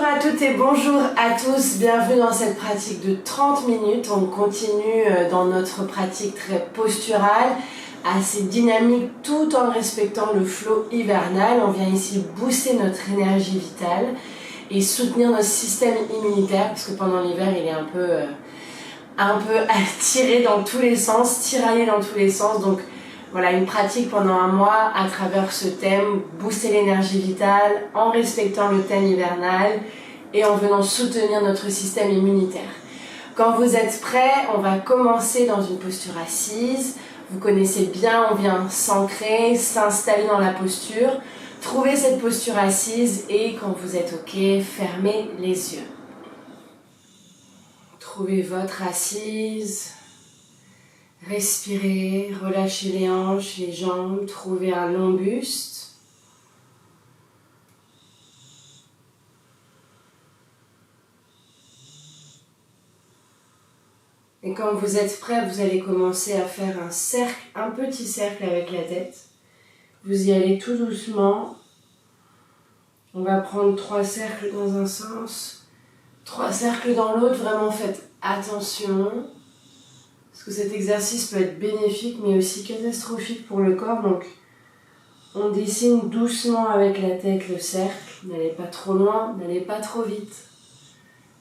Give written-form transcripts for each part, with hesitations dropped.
à toutes et bonjour à tous, bienvenue dans cette pratique de 30 minutes. On continue dans notre pratique très posturale, assez dynamique tout en respectant le flow hivernal. On vient ici booster notre énergie vitale et soutenir notre système immunitaire parce que pendant l'hiver il est un peu tiré dans tous les sens, tiraillé dans tous les sens. Donc voilà, une pratique pendant un mois à travers ce thème, booster l'énergie vitale en respectant le thème hivernal et en venant soutenir notre système immunitaire. Quand vous êtes prêts, on va commencer dans une posture assise. Vous connaissez bien, on vient s'ancrer, s'installer dans la posture. Trouvez cette posture assise et quand vous êtes OK, fermez les yeux. Trouvez votre assise. Respirez, relâchez les hanches, les jambes, trouvez un long buste. Et quand vous êtes prêt, vous allez commencer à faire un cercle, un petit cercle avec la tête. Vous y allez tout doucement. On va prendre 3 cercles dans un sens, 3 cercles dans l'autre. Vraiment faites attention. Parce que cet exercice peut être bénéfique mais aussi catastrophique pour le corps. Donc on dessine doucement avec la tête le cercle. N'allez pas trop loin, n'allez pas trop vite.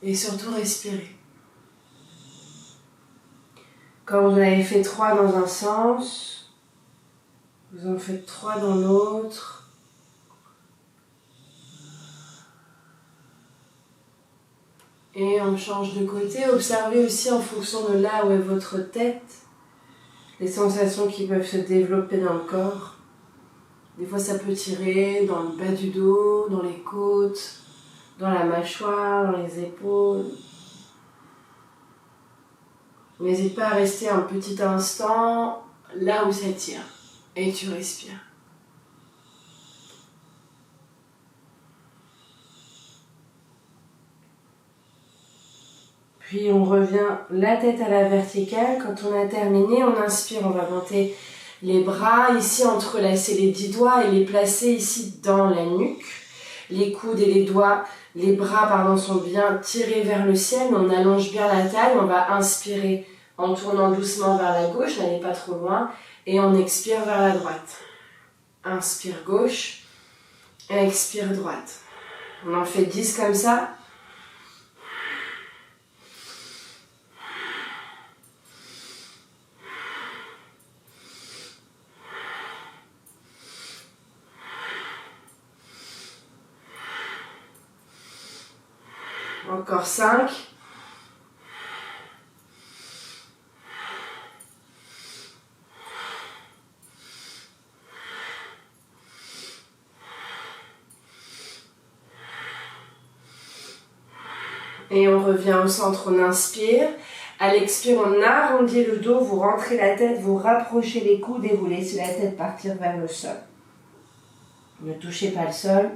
Et surtout respirez. Quand vous avez fait 3 dans un sens, vous en faites 3 dans l'autre. Et on change de côté. Observez aussi en fonction de là où est votre tête, les sensations qui peuvent se développer dans le corps. Des fois ça peut tirer dans le bas du dos, dans les côtes, dans la mâchoire, dans les épaules. N'hésite pas à rester un petit instant là où ça tire. Et tu respires. Puis on revient la tête à la verticale. Quand on a terminé, on inspire, on va monter les bras ici, entrelacer les 10 doigts et les placer ici dans la nuque. Les coudes et les bras sont bien tirés vers le ciel. On allonge bien la taille. On va inspirer en tournant doucement vers la gauche, n'allez pas trop loin. Et on expire vers la droite. Inspire gauche, expire droite. On en fait 10 comme ça. Encore 5. Et on revient au centre, on inspire. À l'expire, on arrondit le dos, vous rentrez la tête, vous rapprochez les coudes et vous laissez la tête partir vers le sol. Ne touchez pas le sol.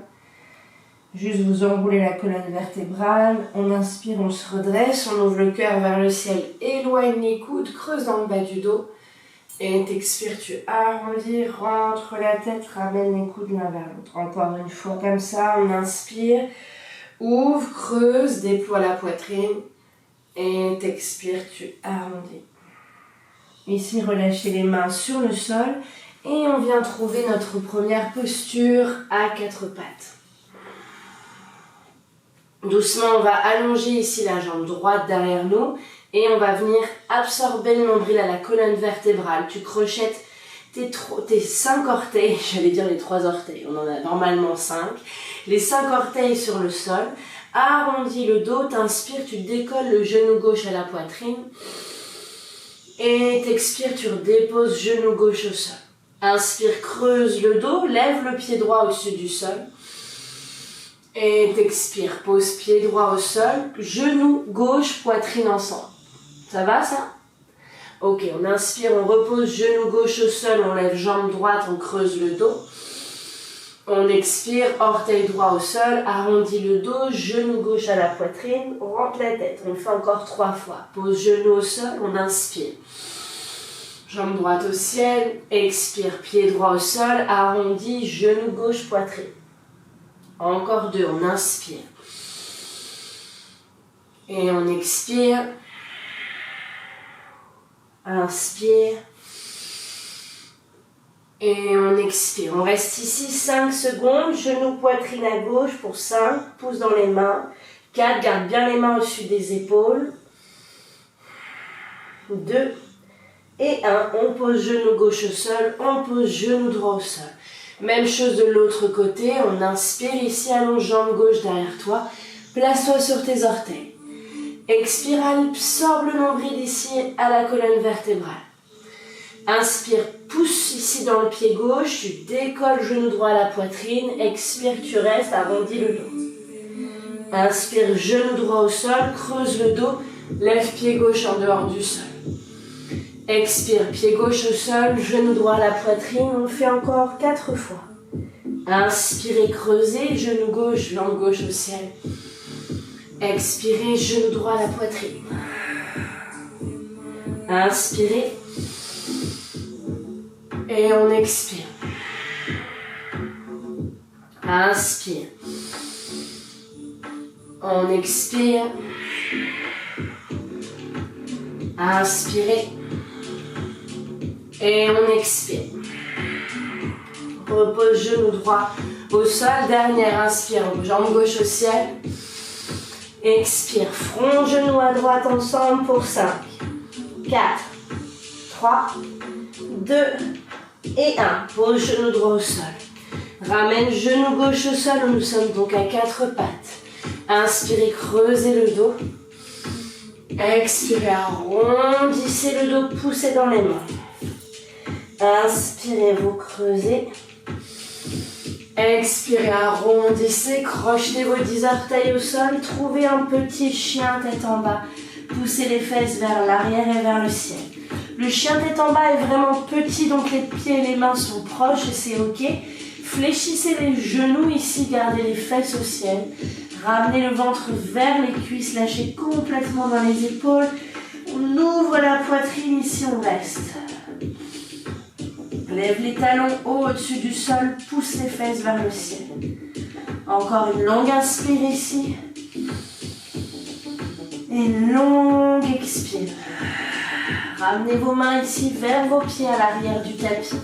Juste vous enroulez la colonne vertébrale, on inspire, on se redresse, on ouvre le cœur vers le ciel, éloigne les coudes, creuse dans le bas du dos. Et t'expires, tu arrondis, rentre la tête, ramène les coudes l'un vers l'autre. Encore une fois comme ça, on inspire, ouvre, creuse, déploie la poitrine. Et t'expires, tu arrondis. Ici, relâchez les mains sur le sol et on vient trouver notre première posture à 4 pattes. Doucement, on va allonger ici la jambe droite derrière nous et on va venir absorber le nombril à la colonne vertébrale. Tu crochettes tes 5 orteils, j'allais dire les 3 orteils, on en a normalement 5. Les 5 orteils sur le sol, arrondis le dos, t'inspires, tu décolles le genou gauche à la poitrine et t'expires, tu redéposes genou gauche au sol. Inspire, creuse le dos, lève le pied droit au-dessus du sol. Et t'expires, pose pied droit au sol, genou gauche, poitrine ensemble. Ça va ça? Ok, on inspire, on repose genou gauche au sol, on lève jambe droite, on creuse le dos. On expire, orteil droit au sol, arrondit le dos, genou gauche à la poitrine, on rentre la tête. On le fait encore 3 fois. Pose genou au sol, on inspire. Jambe droite au ciel, expire, pied droit au sol, arrondi, genou gauche, poitrine. Encore 2, on inspire. Et on expire. Inspire. Et on expire. On reste ici 5 secondes. Genoux, poitrine à gauche pour 5. Pouce dans les mains. 4. Garde bien les mains au-dessus des épaules. 2. Et 1. On pose genou gauche au sol. On pose genou droit au sol. Même chose de l'autre côté. On inspire ici. Allonge jambe gauche derrière toi. Place-toi sur tes orteils. Expire. Absorbe le nombril ici à la colonne vertébrale. Inspire, pousse ici dans le pied gauche, tu décolles genou droit à la poitrine, expire, tu restes, arrondis le dos. Inspire, genou droit au sol, creuse le dos, lève pied gauche en dehors du sol. Expire, pied gauche au sol, genou droit à la poitrine, on le fait encore 4 fois. Inspirez, creusez, genou gauche, langue gauche au ciel. Expirez, genou droit à la poitrine. Inspirez. Et on expire. Inspire. On expire. Inspirez. Et on expire. Repose genou droit au sol. Dernière inspire. Jambe gauche au ciel. Expire. Front, genou à droite ensemble pour 5, 4, 3, 2, et 1. Pose genou droit au sol. Ramène genou gauche au sol. Nous sommes donc à 4 pattes. Inspirez, creusez le dos. Expirez, arrondissez le dos, poussez dans les mains. Inspirez, vous creusez. Expirez, arrondissez, crochetez vos 10 orteils au sol. Trouvez un petit chien tête en bas. Poussez les fesses vers l'arrière et vers le ciel. Le chien tête en bas est vraiment petit, donc les pieds et les mains sont proches et c'est ok. Fléchissez les genoux ici, gardez les fesses au ciel. Ramenez le ventre vers les cuisses, lâchez complètement dans les épaules. On ouvre la poitrine ici, on reste. Lève les talons haut au-dessus du sol, pousse les fesses vers le ciel. Encore une longue inspire ici. Et une longue expire. Ramenez vos mains ici vers vos pieds à l'arrière du tapis.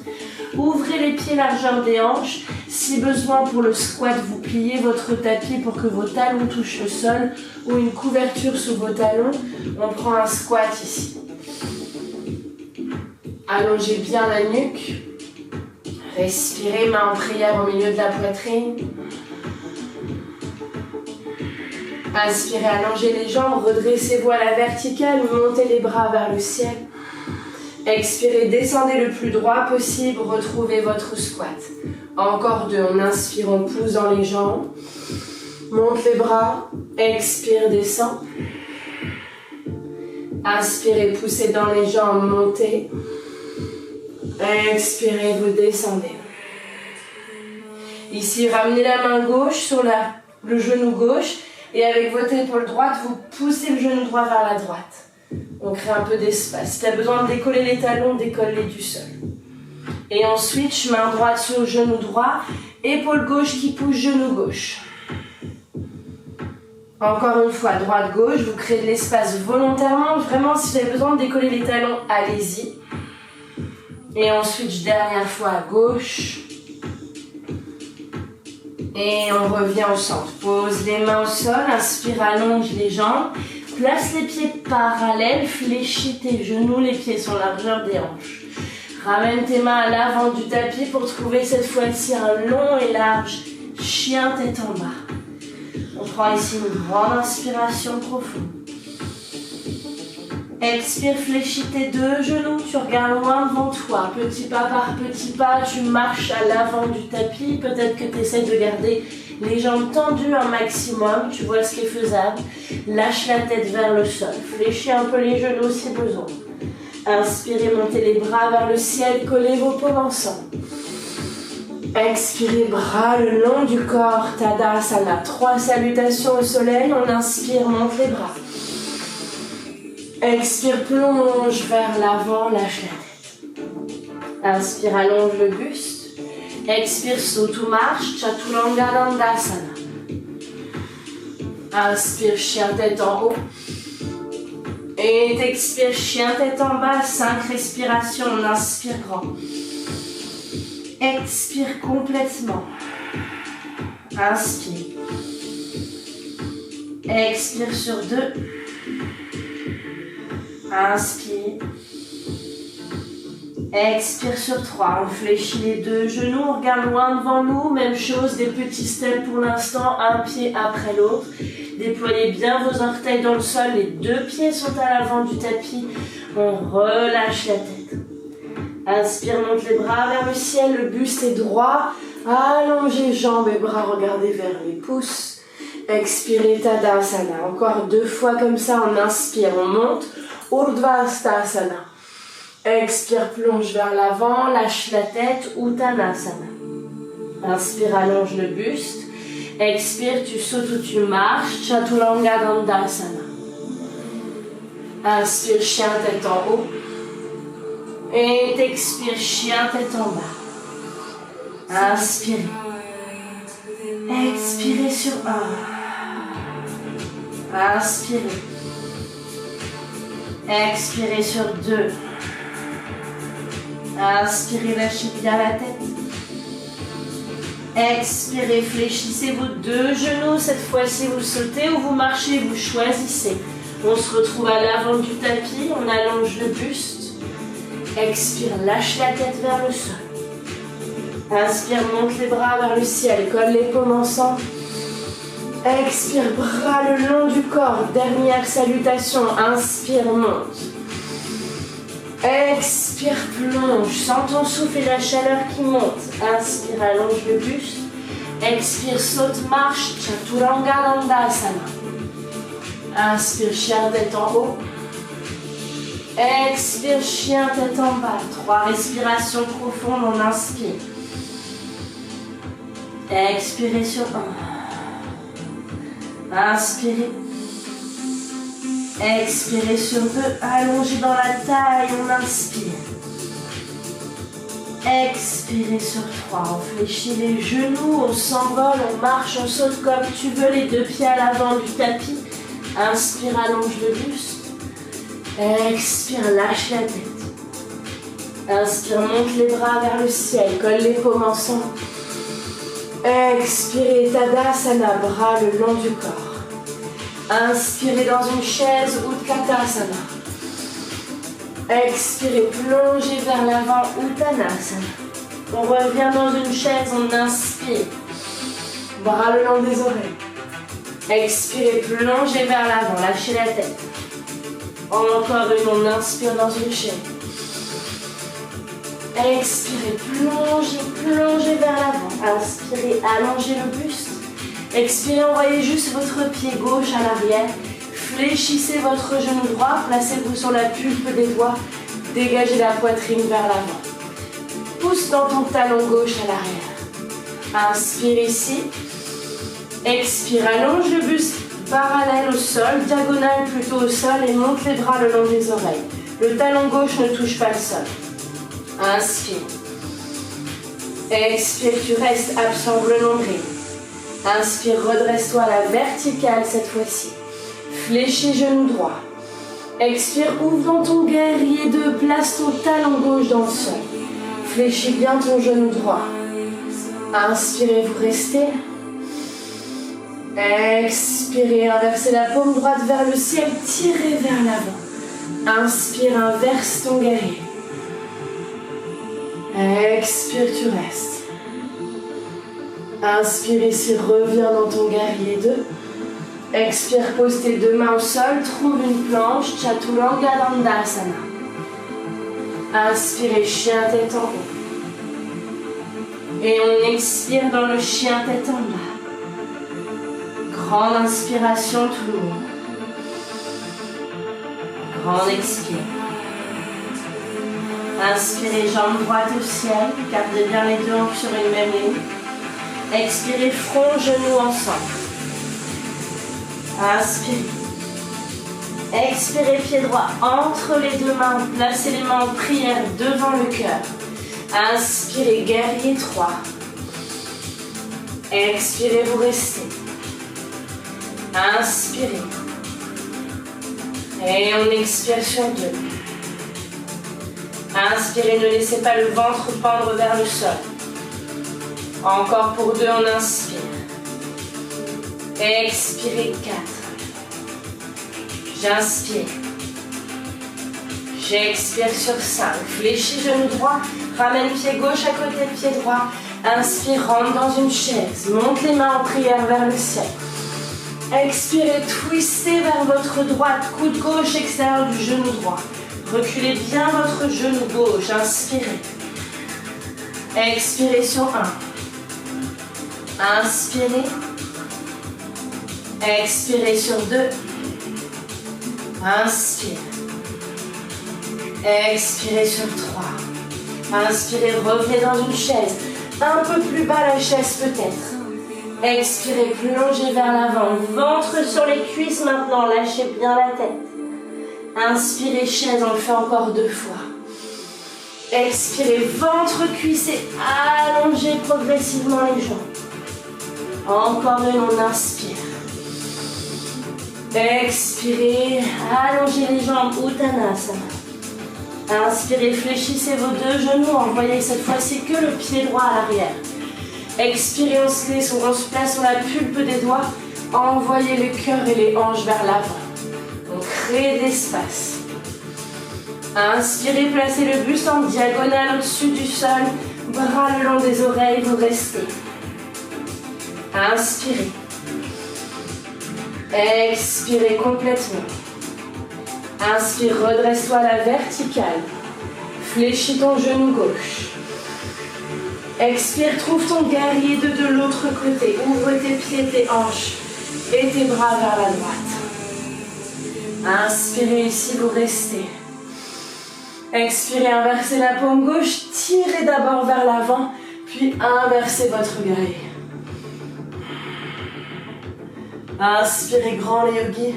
Ouvrez les pieds largeur des hanches. Si besoin pour le squat, vous pliez votre tapis pour que vos talons touchent le sol ou une couverture sous vos talons. On prend un squat ici. Allongez bien la nuque. Respirez, main en prière au milieu de la poitrine. Inspirez, allongez les jambes, redressez-vous à la verticale, montez les bras vers le ciel. Expirez, descendez le plus droit possible, retrouvez votre squat. Encore 2, on inspire, on pousse dans les jambes. Monte les bras, expire, descend. Inspirez, poussez dans les jambes, montez. Expirez, vous descendez. Ici, ramenez la main gauche sur le genou gauche. Et avec votre épaule droite, vous poussez le genou droit vers la droite. On crée un peu d'espace. Si tu as besoin de décoller les talons, décolle-les du sol. Et ensuite, main droite sur le genou droit, épaule gauche qui pousse genou gauche. Encore une fois, droite-gauche, vous créez de l'espace volontairement. Vraiment, si vous avez besoin de décoller les talons, allez-y. Et ensuite, dernière fois à gauche. Et on revient au centre. Pose les mains au sol, inspire, allonge les jambes. Place les pieds parallèles, fléchis tes genoux, les pieds sont largeur des hanches. Ramène tes mains à l'avant du tapis pour trouver cette fois-ci un long et large chien tête en bas. On prend ici une grande inspiration profonde. Expire, fléchis tes 2 genoux, tu regardes loin devant toi. Petit pas par petit pas, tu marches à l'avant du tapis. Peut-être que tu essaies de garder les jambes tendues un maximum. Tu vois ce qui est faisable. Lâche la tête vers le sol. Fléchis un peu les genoux si besoin. Inspirez, montez les bras vers le ciel. Collez vos paumes ensemble. Expirez, bras le long du corps. Tadasana. 3 salutations au soleil. On inspire, monte les bras. Expire, plonge vers l'avant, lâche la tête. Inspire, allonge le buste. Expire, saute ou marche, Chaturanga Dandasana. Inspire, chien tête en haut. Et t'expire, chien tête en bas. 5 respirations. On inspire grand. Expire complètement. Inspire. Expire sur 2. Inspire. Expire sur 3. On fléchit les 2 genoux. On regarde loin devant nous. Même chose, des petits steps pour l'instant. Un pied après l'autre. Déployez bien vos orteils dans le sol. Les 2 pieds sont à l'avant du tapis. On relâche la tête. Inspire, monte les bras vers le ciel. Le buste est droit. Allongez jambes et bras. Regardez vers les pouces. Expirez, Tadasana. Encore 2 fois comme ça. On inspire, on monte. Urdhvastasana. Expire, plonge vers l'avant, lâche la tête, Uttanasana. Inspire, allonge le buste. Expire, tu sautes ou tu marches, Chaturanga Dandasana. Inspire, chien tête en haut. Et t'expire, chien tête en bas. Inspirez. Expirez sur 1. Inspirez. Expirez sur 2. Inspirez, lâchez bien la tête. Expirez, fléchissez vos 2 genoux. Cette fois-ci, vous sautez ou vous marchez, vous choisissez. On se retrouve à l'avant du tapis, on allonge le buste. Expire, lâche la tête vers le sol. Inspire, monte les bras vers le ciel, colle les paumes ensemble. Expire, bras le long du corps. Dernière salutation, inspire, monte. Expire, plonge, sens ton souffle et la chaleur qui monte. Inspire, allonge le buste. Expire, saute, marche, Chaturanga Dandasana. Inspire, chien tête en haut. Expire, chien tête en bas. 3 respirations profondes, on inspire. Expirez sur 1. Inspirez. Expirez sur 2, allongez dans la taille, on inspire. Expirez sur 3, on fléchit les genoux, on s'envole, on marche, on saute comme tu veux, les 2 pieds à l'avant du tapis. Inspire, allonge le buste. Expire, lâche la tête. Inspire, monte les bras vers le ciel, colle les paumes ensemble. Expirez, Tadasana, bras le long du corps. Inspirez dans une chaise, Utkatasana. Expirez, plongez vers l'avant, Uttanasana. On revient dans une chaise, on inspire. Bras le long des oreilles. Expirez, plongez vers l'avant, lâchez la tête. Encore une, on inspire dans une chaise. Expirez, plongez, plongez vers l'avant. Inspirez, allongez le buste. Expirez, envoyez juste votre pied gauche à l'arrière. Fléchissez votre genou droit, placez-vous sur la pulpe des doigts. Dégagez la poitrine vers l'avant. Pousse dans ton talon gauche à l'arrière. Inspire ici. Expire, allonge le buste parallèle au sol, diagonale plutôt au sol et monte les bras le long des oreilles. Le talon gauche ne touche pas le sol. Inspire. Expire, tu restes, absorbe le nombril. Inspire, redresse-toi à la verticale cette fois-ci. Fléchis genou droit. Expire, ouvre dans ton guerrier 2, place ton talon gauche dans le sol. Fléchis bien ton genou droit. Inspirez, vous restez. Expirez, inversez la paume droite vers le ciel, tirez vers l'avant. Inspire, inverse ton guerrier. Expire, tu restes. Inspire ici, reviens dans ton guerrier 2. Expire, pose tes 2 mains au sol, trouve une planche, Chaturanga Dandasana. Inspirez, chien tête en haut. Et on expire dans le chien tête en bas. Grande inspiration tout le monde. Grande expire. Inspirez, jambes droites au ciel, gardez bien les 2 hanches sur une même ligne. Expirez, front, genoux ensemble. Inspirez. Expirez, pied droit entre les 2 mains. Placez les mains en prière devant le cœur. Inspirez, guerrier 3. Expirez, vous restez. Inspirez. Et on expire sur 2. Inspirez, ne laissez pas le ventre pendre vers le sol. Encore pour 2, on inspire. Expirez, 4. J'inspire. J'expire sur 5. Fléchis genou droit. Ramène pied gauche à côté de pied droit. Inspire, rentre dans une chaise. Monte les mains en prière vers le ciel. Expirez, twistez vers votre droite. Coude gauche extérieur du genou droit. Reculez bien votre genou gauche. Inspirez. Expirez sur 1. Inspirez. Expirez sur 2. Inspire. Expirez sur 3. Inspirez, revenez dans une chaise. Un peu plus bas la chaise peut-être. Expirez, plongez vers l'avant. Ventre sur les cuisses maintenant. Lâchez bien la tête. Inspirez, chaise, on le fait encore 2 fois. Expirez, ventre, cuisse et allongez progressivement les jambes. Encore une, on inspire. Expirez, allongez les jambes, Uttanasana. Inspirez, fléchissez vos 2 genoux, envoyez cette fois-ci que le pied droit à l'arrière. Expirez, on se place sur la pulpe des doigts, envoyez le cœur et les hanches vers l'avant. On crée d'espace. Inspirez, placez le buste en diagonale au-dessus du sol, bras le long des oreilles, vous restez. Inspirez. Expirez complètement. Inspire, redresse-toi à la verticale. Fléchis ton genou gauche. Expire, trouve ton guerrier de l'autre côté. Ouvre tes pieds, tes hanches et tes bras vers la droite. Inspirez ici, vous restez. Expirez, inversez la paume gauche. Tirez d'abord vers l'avant, puis inversez votre guerrier. Inspirez, grand les yogis.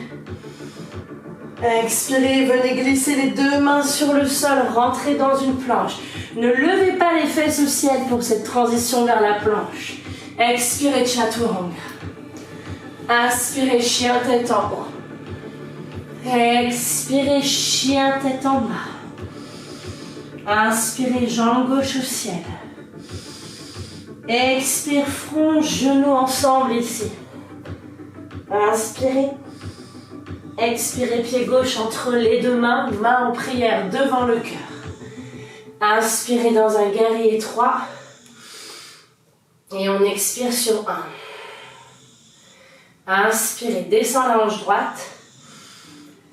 Expirez, venez glisser les 2 mains sur le sol, rentrez dans une planche. Ne levez pas les fesses au ciel pour cette transition vers la planche. Expirez, Chaturanga. Inspirez, chien tête en haut. Expirez, chien tête en bas. Inspirez, jambe gauche au ciel. Expire, front, genoux ensemble ici. Inspirez. Expirez, pied gauche entre les 2 mains, main en prière devant le cœur. Inspirez dans un guerrier 3. Et on expire sur 1. Inspirez, descend la hanche droite.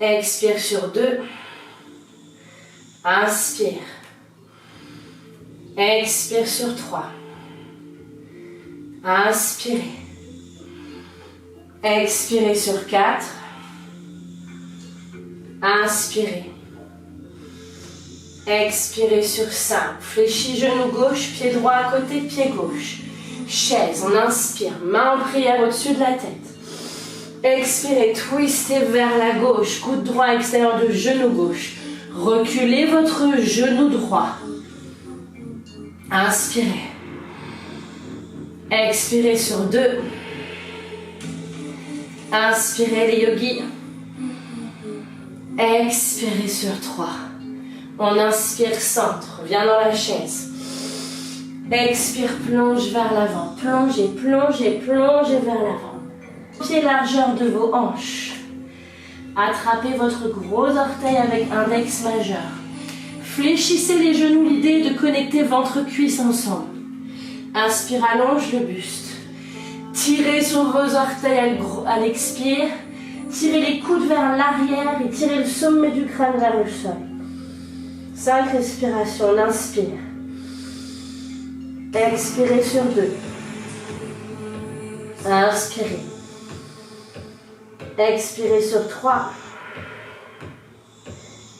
Expire sur 2. Inspire. Expire sur 3. Inspirez. Expirez sur 4. Inspirez. Expirez sur 5. Fléchis genou gauche, pied droit à côté, pied gauche. Chaise, on inspire, main en prière au-dessus de la tête. Expirez, twistez vers la gauche, coude droit extérieur de genou gauche. Reculez votre genou droit. Inspirez. Expirez sur 2. Inspirez les yogis. Expirez sur 3. On inspire, centre, viens dans la chaise. Expire, plonge vers l'avant. Plongez, plongez, plongez vers l'avant. Pied largeur de vos hanches. Attrapez votre gros orteil avec index majeur. Fléchissez les genoux, l'idée est de connecter ventre-cuisse ensemble. Inspire, allonge le buste. Tirez sur vos orteils à l'expire. Tirez les coudes vers l'arrière et tirez le sommet du crâne vers le sol. 5 respirations, on inspire. Expirez sur 2. Inspirez. Expirez sur 3.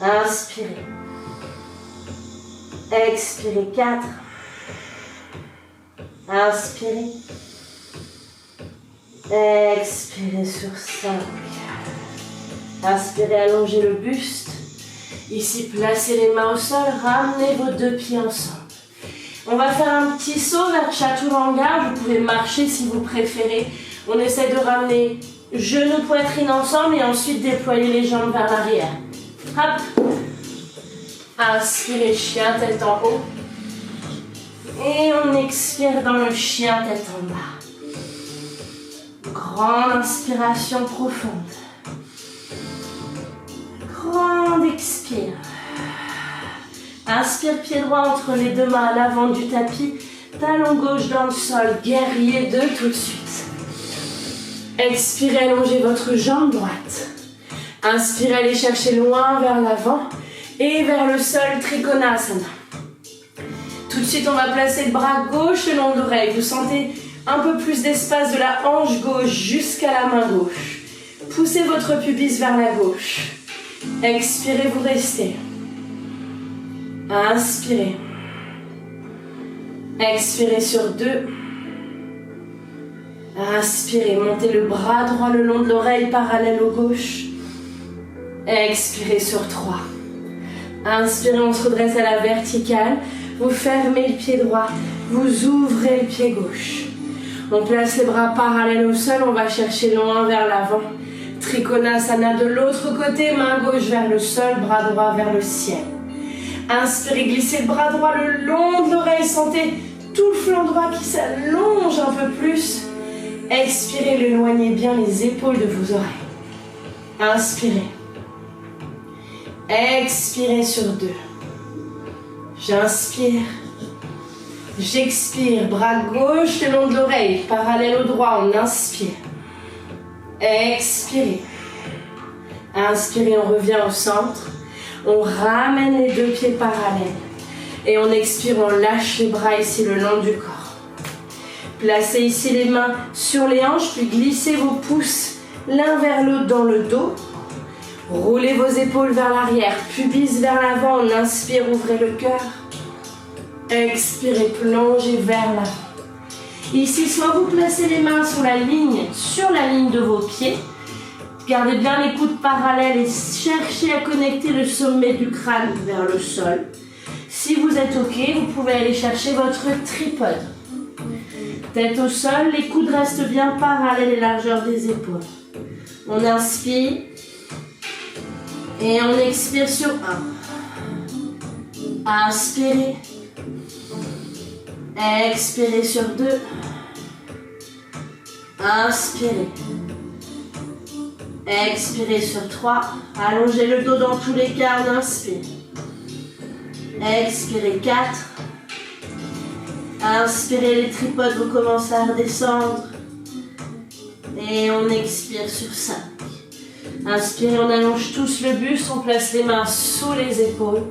Inspirez. Expirez 4. Inspirez. Expirez sur 5. Inspirez, allongez le buste. Ici, placez les mains au sol, ramenez vos 2 pieds ensemble. On va faire un petit saut vers Chaturanga. Vous pouvez marcher si vous préférez. On essaie de ramener Genoux, poitrine ensemble et ensuite déployez les jambes vers l'arrière. Hop. Inspirez, chien, tête en haut. Et on expire dans le chien, tête en bas. Grande inspiration profonde. Grande expire. Inspire, pied droit entre les deux mains à l'avant du tapis. Talon gauche dans le sol. Guerrier 2 tout de suite. Expirez, allongez votre jambe droite. Inspirez, allez chercher loin vers l'avant et vers le sol, Trikonasana. Tout de suite, on va placer le bras gauche le long de l'oreille. Vous sentez un peu plus d'espace de la hanche gauche jusqu'à la main gauche. Poussez votre pubis vers la gauche. Expirez, vous restez. Inspirez. Expirez sur 2. Inspirez, montez le bras droit le long de l'oreille parallèle au gauche. Expirez sur 3. Inspirez, on se redresse à la verticale. Vous fermez le pied droit. Vous ouvrez le pied gauche. On place les bras parallèles au sol. On va chercher loin vers l'avant. Trikonasana de l'autre côté. Main gauche vers le sol. Bras droit vers le ciel. Inspirez, glissez le bras droit le long de l'oreille. Sentez tout le flanc droit qui s'allonge un peu plus. Expirez, éloignez bien les épaules de vos oreilles. Inspirez. Expirez sur 2. J'inspire. J'expire. Bras gauche le long de l'oreille, parallèle au droit. On inspire. Expirez. Inspirez, on revient au centre. On ramène les 2 pieds parallèles. Et on expire, on lâche les bras ici le long du corps. Placez ici les mains sur les hanches, puis glissez vos pouces l'un vers l'autre dans le dos. Roulez vos épaules vers l'arrière, pubis vers l'avant. On inspire, ouvrez le cœur. Expirez, plongez vers l'avant. Ici, soit vous placez les mains sur la ligne de vos pieds. Gardez bien les coudes parallèles et cherchez à connecter le sommet du crâne vers le sol. Si vous êtes OK, vous pouvez aller chercher votre tripode. Tête au sol, les coudes restent bien parallèles et largeur des épaules. On inspire et on expire sur 1. Inspirez. Expirez sur 2. Inspirez. Expirez sur 3. Allongez le dos dans tous les cas, on inspire. Expirez 4. Inspirez, les tripodes, vous commencez à redescendre. Et on expire sur 5. Inspirez, on allonge tous le buste, on place les mains sous les épaules.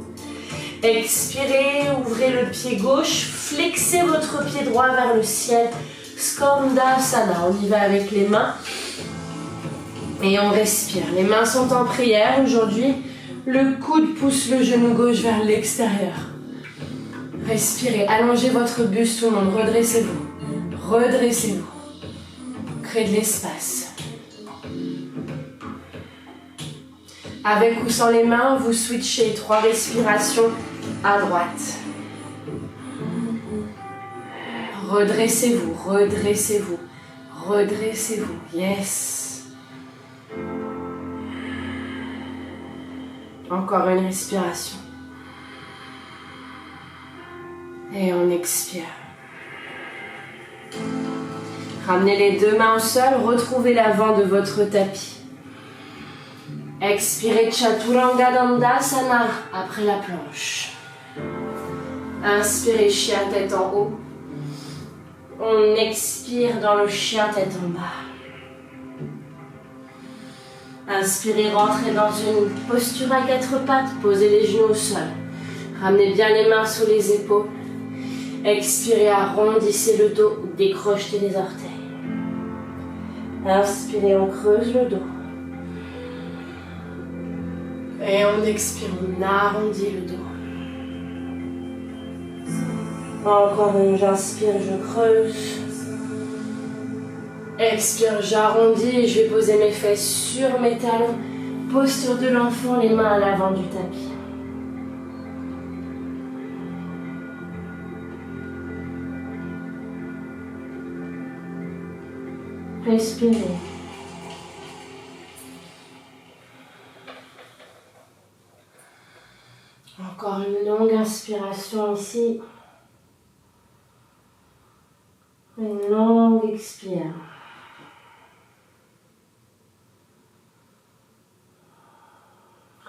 Expirez, ouvrez le pied gauche, flexez votre pied droit vers le ciel. Skandasana, on y va avec les mains. Et on respire. Les mains sont en prière aujourd'hui. Le coude pousse le genou gauche vers l'extérieur. Respirez, allongez votre buste, tout le monde, redressez-vous. Redressez-vous. Créez de l'espace. Avec ou sans les mains, vous switchez 3 respirations à droite. Redressez-vous, redressez-vous, redressez-vous. Yes. Encore une respiration. Et on expire. Ramenez les 2 mains au sol, retrouvez l'avant de votre tapis. Expirez Chaturanga Dandasana après la planche. Inspirez chien tête en haut. On expire dans le chien tête en bas. Inspirez, rentrez dans une posture à 4 pattes, posez les genoux au sol. Ramenez bien les mains sous les épaules. Expirez, arrondissez le dos, décrochez les orteils. Inspirez, on creuse le dos. Et on expire, on arrondit le dos. Encore une, j'inspire, je creuse. Expire, j'arrondis et je vais poser mes fesses sur mes talons. Posture de l'enfant, les mains à l'avant du tapis. Respirez. Encore une longue inspiration ici. Une longue expire.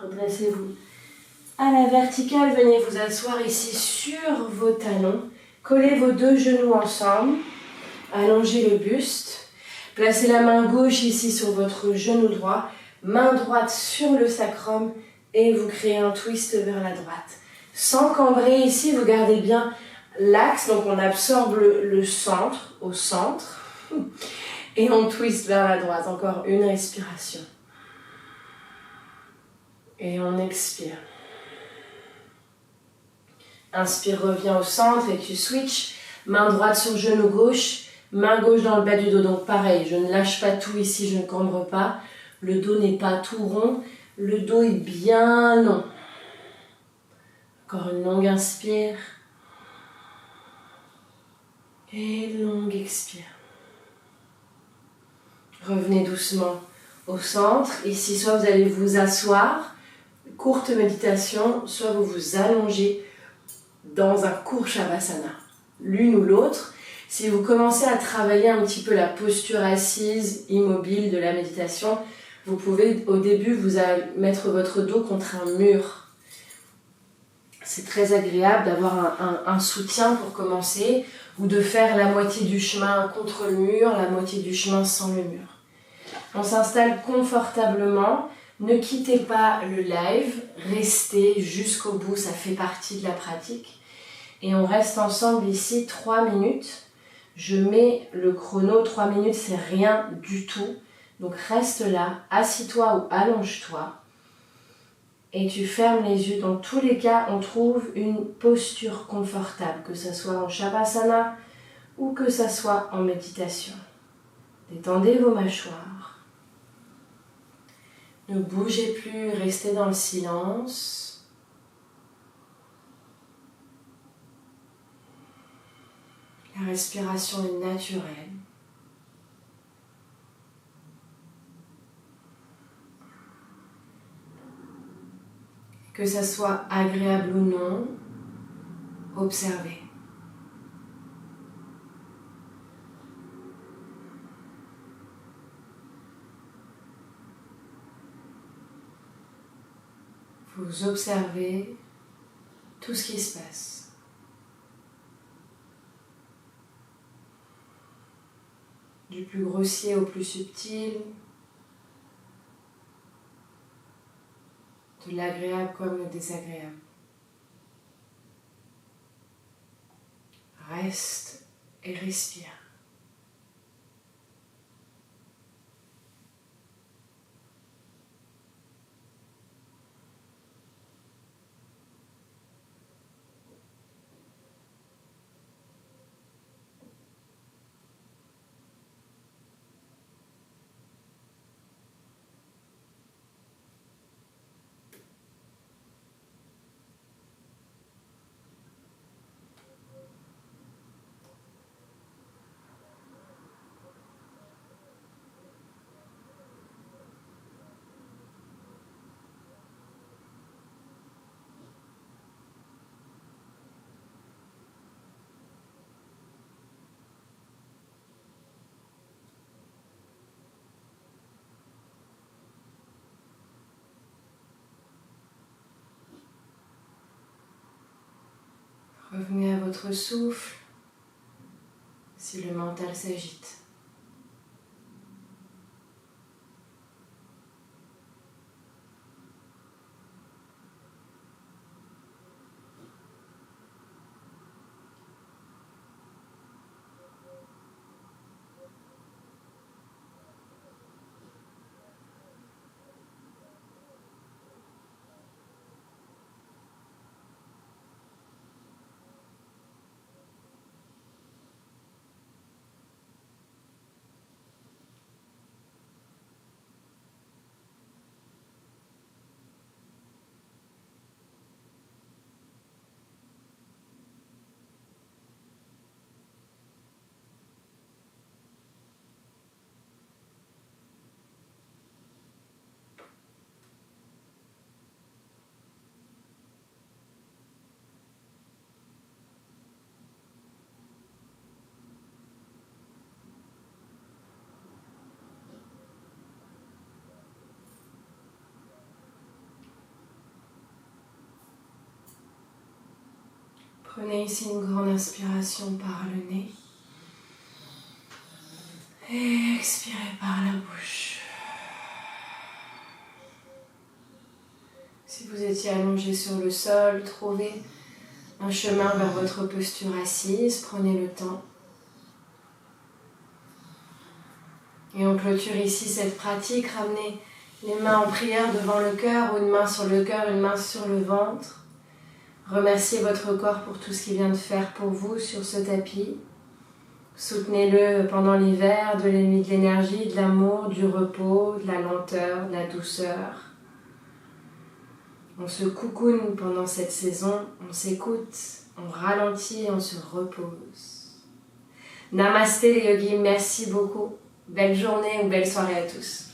Redressez-vous à la verticale. Venez vous asseoir ici sur vos talons. Collez vos deux genoux ensemble. Allongez le buste. Placez la main gauche ici sur votre genou droit. Main droite sur le sacrum. Et vous créez un twist vers la droite. Sans cambrer ici, vous gardez bien l'axe. Donc on absorbe le centre au centre. Et on twist vers la droite. Encore une respiration. Et on expire. Inspire, reviens au centre et tu switches. Main droite sur genou gauche, main gauche dans le bas du dos. Donc pareil, je ne lâche pas tout ici, je ne cambre pas. Le dos n'est pas tout rond, le dos est bien long. Encore une longue inspire. Et longue expire. Revenez doucement au centre. Ici, soit vous allez vous asseoir, courte méditation, soit vous vous allongez dans un court Shavasana. L'une ou l'autre. Si vous commencez à travailler un petit peu la posture assise, immobile de la méditation, vous pouvez au début vous mettre votre dos contre un mur. C'est très agréable d'avoir un soutien pour commencer, ou de faire la moitié du chemin contre le mur, la moitié du chemin sans le mur. On s'installe confortablement, ne quittez pas le live, restez jusqu'au bout, ça fait partie de la pratique. Et on reste ensemble ici 3 minutes. Je mets le chrono, 3 minutes c'est rien du tout. Donc reste là, assis-toi ou allonge-toi. Et tu fermes les yeux. Dans tous les cas, on trouve une posture confortable, que ce soit en Shavasana ou que ce soit en méditation. Détendez vos mâchoires. Ne bougez plus, restez dans le silence. La respiration est naturelle. Que ça soit agréable ou non, observez. Vous observez tout ce qui se passe. Du plus grossier au plus subtil, de l'agréable comme le désagréable. Reste et respire. Revenez à votre souffle si le mental s'agite. Prenez ici une grande inspiration par le nez. Et expirez par la bouche. Si vous étiez allongé sur le sol, trouvez un chemin vers votre posture assise. Prenez le temps. Et on clôture ici cette pratique. Ramenez les mains en prière devant le cœur, ou une main sur le cœur, une main sur le ventre. Remerciez votre corps pour tout ce qu'il vient de faire pour vous sur ce tapis. Soutenez-le pendant l'hiver, de l'énergie, de l'amour, du repos, de la lenteur, de la douceur. On se coucoune pendant cette saison, on s'écoute, on ralentit et on se repose. Namasté les yogis, merci beaucoup. Belle journée ou belle soirée à tous.